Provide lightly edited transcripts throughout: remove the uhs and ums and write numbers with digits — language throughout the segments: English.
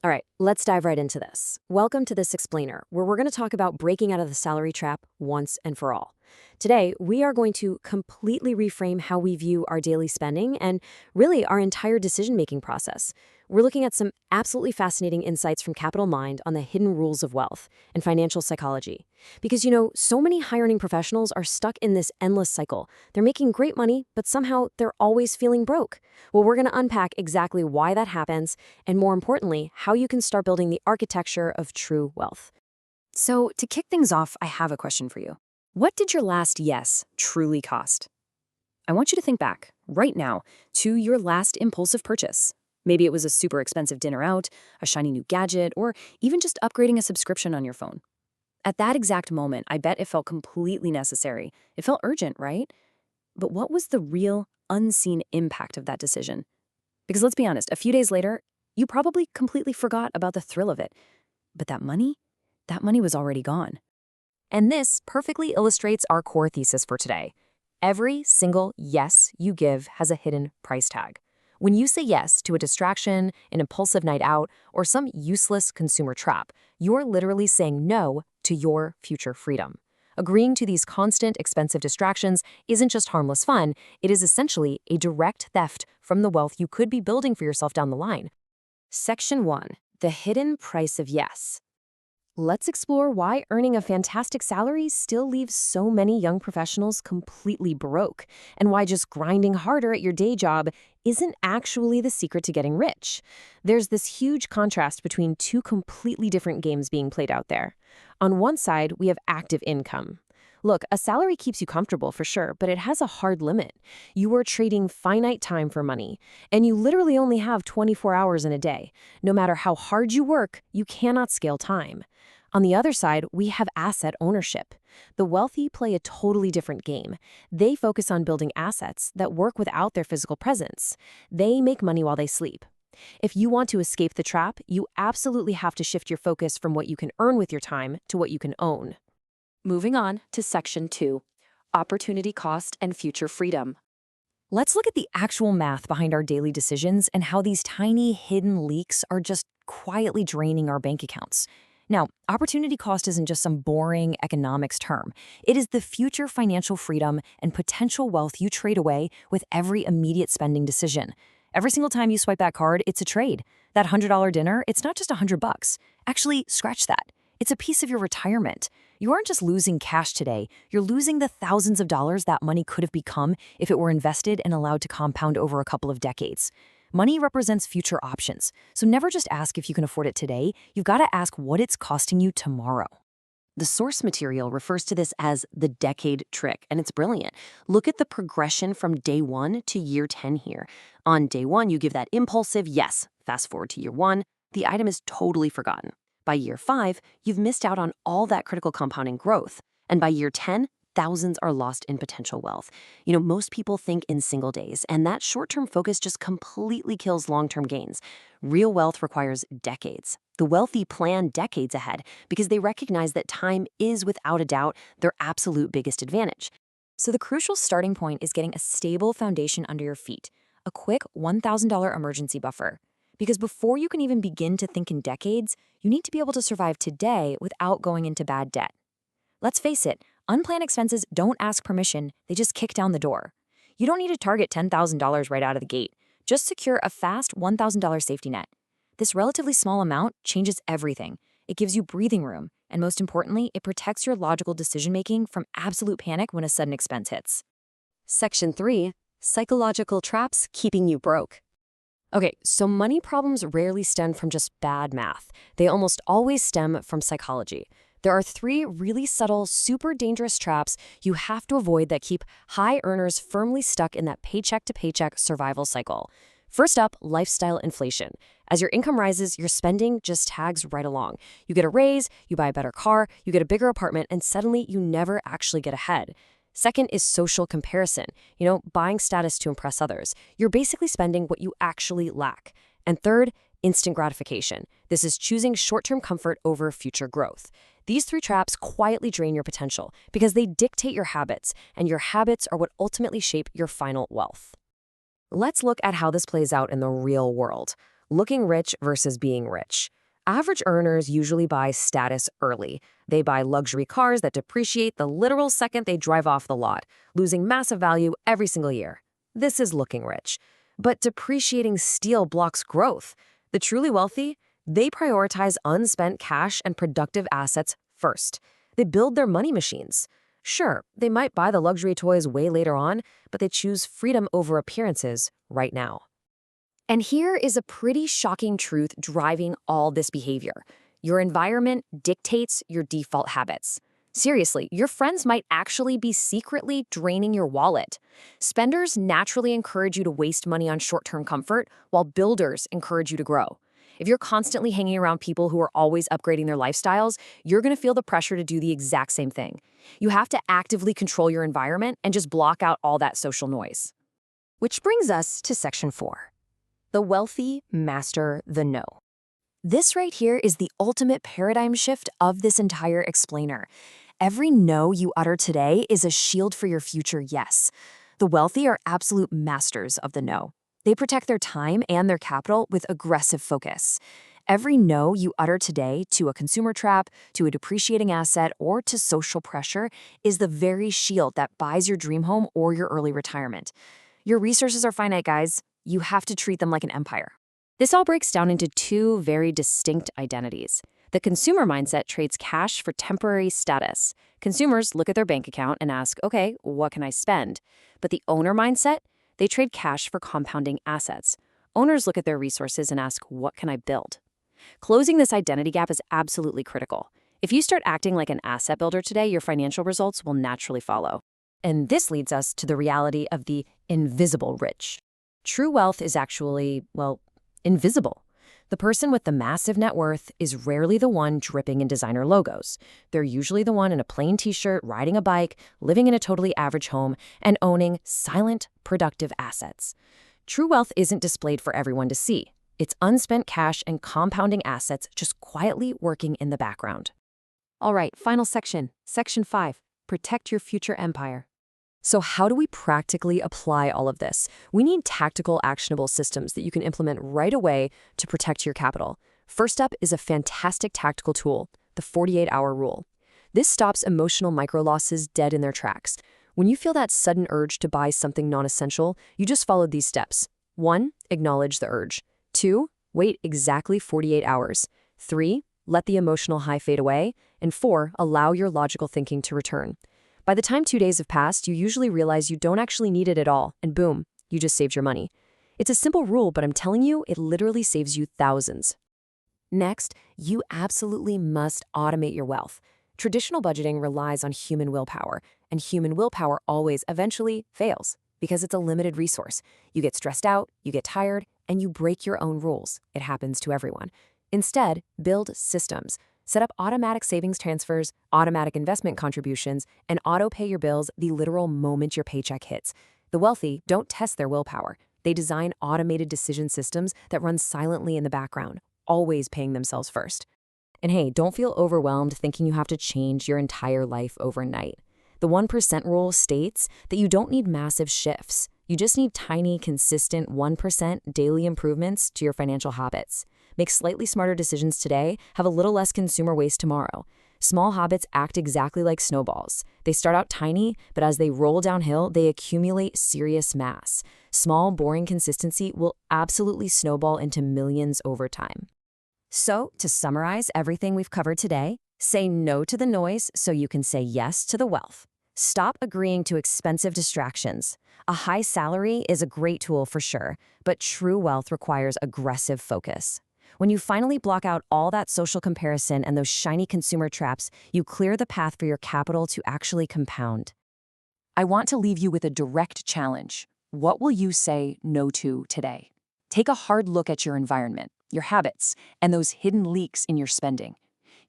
All right, let's dive right into this. Welcome to This Explainer, where we're going to talk about breaking out of the salary trap once and for all. Today, we are going to completely reframe how we view our daily spending and really our entire decision-making process. We're looking at some absolutely fascinating insights from Capital Mind on the hidden rules of wealth and financial psychology. Because, so many high-earning professionals are stuck in this endless cycle. They're making great money, but somehow they're always feeling broke. Well, we're going to unpack exactly why that happens, and more importantly, how you can start building the architecture of true wealth. So, to kick things off, I have a question for you. What did your last yes truly cost? I want you to think back, right now, to your last impulsive purchase. Maybe it was a super expensive dinner out, a shiny new gadget, or even just upgrading a subscription on your phone. At that exact moment, I bet it felt completely necessary. It felt urgent, right? But what was the real, unseen impact of that decision? Because let's be honest, a few days later, you probably completely forgot about the thrill of it. But that money was already gone. And this perfectly illustrates our core thesis for today. Every single yes you give has a hidden price tag. When you say yes to a distraction, an impulsive night out, or some useless consumer trap, you're literally saying no to your future freedom. Agreeing to these constant, expensive distractions isn't just harmless fun, it is essentially a direct theft from the wealth you could be building for yourself down the line. Section 1. The hidden price of yes. Let's explore why earning a fantastic salary still leaves so many young professionals completely broke, and why just grinding harder at your day job isn't actually the secret to getting rich. There's this huge contrast between two completely different games being played out there. On one side, we have active income. Look, a salary keeps you comfortable for sure, but it has a hard limit. You are trading finite time for money, and you literally only have 24 hours in a day. No matter how hard you work, you cannot scale time. On the other side, we have asset ownership. The wealthy play a totally different game. They focus on building assets that work without their physical presence. They make money while they sleep. If you want to escape the trap, you absolutely have to shift your focus from what you can earn with your time to what you can own. Moving on to Section 2, Opportunity Cost and Future Freedom. Let's look at the actual math behind our daily decisions and how these tiny hidden leaks are just quietly draining our bank accounts. Now, opportunity cost isn't just some boring economics term. It is the future financial freedom and potential wealth you trade away with every immediate spending decision. Every single time you swipe that card, it's a trade. That $100 dinner, it's not just $100. Actually, scratch that. It's a piece of your retirement. You aren't just losing cash today, you're losing the thousands of dollars that money could have become if it were invested and allowed to compound over a couple of decades. Money represents future options, so never just ask if you can afford it today, you've got to ask what it's costing you tomorrow. The source material refers to this as the decade trick, and it's brilliant. Look at the progression from day 1 to year 10 here. On day 1, you give that impulsive yes. Fast forward to year 1, the item is totally forgotten. By year 5, you've missed out on all that critical compounding growth. And by year 10, thousands are lost in potential wealth. Most people think in single days, and that short-term focus just completely kills long-term gains. Real wealth requires decades. The wealthy plan decades ahead because they recognize that time is, without a doubt, their absolute biggest advantage. So the crucial starting point is getting a stable foundation under your feet, a quick $1,000 emergency buffer. Because before you can even begin to think in decades, you need to be able to survive today without going into bad debt. Let's face it, unplanned expenses don't ask permission, they just kick down the door. You don't need to target $10,000 right out of the gate. Just secure a fast $1,000 safety net. This relatively small amount changes everything. It gives you breathing room, and most importantly, it protects your logical decision-making from absolute panic when a sudden expense hits. Section 3. Psychological traps keeping you broke. Okay, so money problems rarely stem from just bad math. They almost always stem from psychology. There are 3 really subtle, super dangerous traps you have to avoid that keep high earners firmly stuck in that paycheck-to-paycheck survival cycle. First up, lifestyle inflation. As your income rises, your spending just tags right along. You get a raise, you buy a better car, you get a bigger apartment, and suddenly you never actually get ahead. Second is social comparison, buying status to impress others. You're basically spending what you actually lack. And third, instant gratification. This is choosing short-term comfort over future growth. These 3 traps quietly drain your potential because they dictate your habits, and your habits are what ultimately shape your final wealth. Let's look at how this plays out in the real world. Looking rich versus being rich. Average earners usually buy status early. They buy luxury cars that depreciate the literal second they drive off the lot, losing massive value every single year. This is looking rich. But depreciating steel blocks growth. The truly wealthy, they prioritize unspent cash and productive assets first. They build their money machines. Sure, they might buy the luxury toys way later on, but they choose freedom over appearances right now. And here is a pretty shocking truth driving all this behavior. Your environment dictates your default habits. Seriously, your friends might actually be secretly draining your wallet. Spenders naturally encourage you to waste money on short-term comfort, while builders encourage you to grow. If you're constantly hanging around people who are always upgrading their lifestyles, you're going to feel the pressure to do the exact same thing. You have to actively control your environment and just block out all that social noise. Which brings us to Section 4. The wealthy master the no. This right here is the ultimate paradigm shift of this entire explainer. Every no you utter today is a shield for your future yes. The wealthy are absolute masters of the no. They protect their time and their capital with aggressive focus. Every no you utter today to a consumer trap, to a depreciating asset, or to social pressure is the very shield that buys your dream home or your early retirement. Your resources are finite, guys. You have to treat them like an empire. This all breaks down into two very distinct identities. The consumer mindset trades cash for temporary status. Consumers look at their bank account and ask, okay, what can I spend? But the owner mindset, they trade cash for compounding assets. Owners look at their resources and ask, what can I build? Closing this identity gap is absolutely critical. If you start acting like an asset builder today, your financial results will naturally follow. And this leads us to the reality of the invisible rich. True wealth is actually, well, invisible. The person with the massive net worth is rarely the one dripping in designer logos. They're usually the one in a plain t-shirt, riding a bike, living in a totally average home, and owning silent, productive assets. True wealth isn't displayed for everyone to see. It's unspent cash and compounding assets just quietly working in the background. All right, final section, Section 5, protect your future empire. So how do we practically apply all of this? We need tactical, actionable systems that you can implement right away to protect your capital. First up is a fantastic tactical tool, the 48-hour rule. This stops emotional micro-losses dead in their tracks. When you feel that sudden urge to buy something non-essential, you just follow these steps. 1. Acknowledge the urge. 2. Wait exactly 48 hours. 3. Let the emotional high fade away. And 4. Allow your logical thinking to return. By the time 2 days have passed, you usually realize you don't actually need it at all, and boom, you just saved your money. It's a simple rule, but I'm telling you, it literally saves you thousands. Next, you absolutely must automate your wealth. Traditional budgeting relies on human willpower, and human willpower always eventually fails because it's a limited resource. You get stressed out, you get tired, and you break your own rules. It happens to everyone. Instead, build systems. Set up automatic savings transfers, automatic investment contributions, and auto-pay your bills the literal moment your paycheck hits. The wealthy don't test their willpower. They design automated decision systems that run silently in the background, always paying themselves first. And hey, don't feel overwhelmed thinking you have to change your entire life overnight. The 1% rule states that you don't need massive shifts. You just need tiny, consistent 1% daily improvements to your financial habits. Make slightly smarter decisions today, have a little less consumer waste tomorrow. Small habits act exactly like snowballs. They start out tiny, but as they roll downhill, they accumulate serious mass. Small, boring consistency will absolutely snowball into millions over time. So, to summarize everything we've covered today, say no to the noise so you can say yes to the wealth. Stop agreeing to expensive distractions. A high salary is a great tool for sure, but true wealth requires aggressive focus. When you finally block out all that social comparison and those shiny consumer traps, you clear the path for your capital to actually compound. I want to leave you with a direct challenge. What will you say no to today? Take a hard look at your environment, your habits, and those hidden leaks in your spending.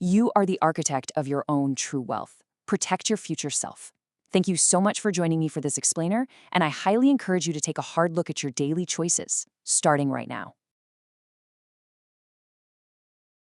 You are the architect of your own true wealth. Protect your future self. Thank you so much for joining me for this explainer, and I highly encourage you to take a hard look at your daily choices, starting right now.